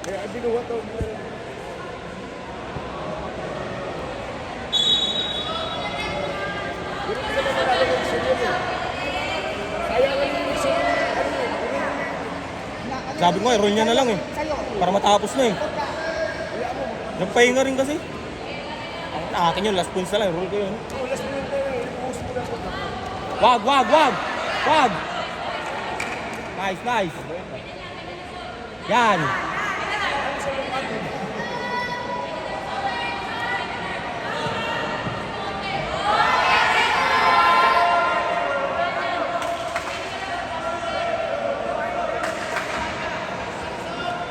Kaya binuhat daw nila. Hindi naman nalalagay sa iyo. Kaya nga yung isa Sabi ko, roll niya na lang eh. Para matapos na eh. Nagpahinga rin kasi. Akin yun, last points na lang. Roll ko yun. last minute na yun. Ipuhos mo lang. Wag! Wag! Nice. Yan.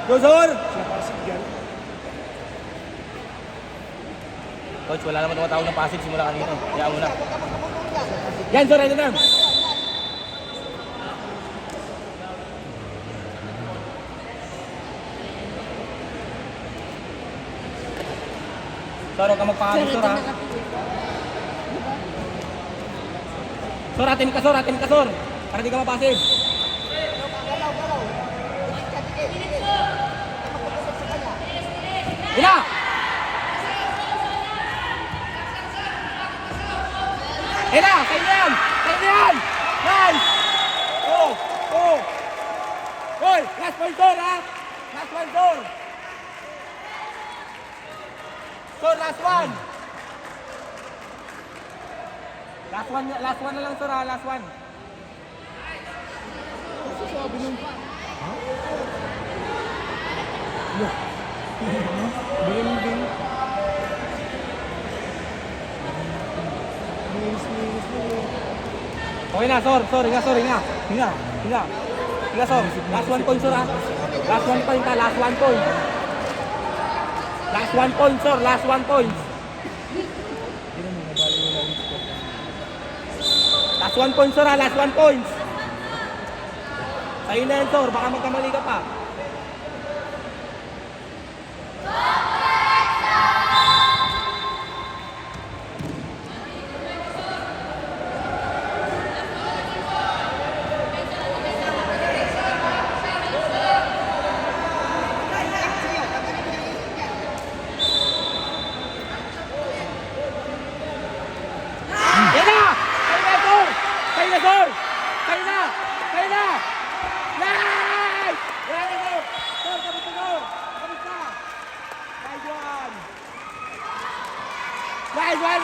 Go, Sor! Coach, wala naman tumatawag ng pasig simula kanina. Kaya muna. Yan, Sor, ito na. Sor, huwag ka magpakagod, Sor, ha? Sor, atin ka, Sor. Para di ka mapasig. Ina! Ina! Kayo yan! Nice! Oh! Hoy! Last point, Sor, ha? Last one, Sor! Sor, last one! Last one na lang, Sor, ha? Last one. Sabi nun. Bing. Okay na, Sor, hinga, Sor. Hinga, Sor. Last one point, Sor, ha? Last one point, ha? Last one point. Last one point, Sor. Last one point. Last one point, Sor, ha? Last one point. Sa'yo na yan, Sor. Baka magkamali ka pa.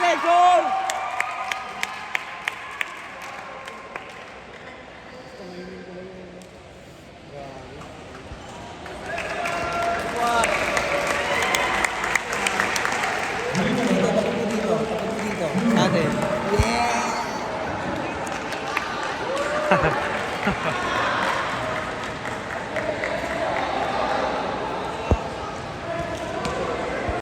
Nice goal! Dito. Yeah!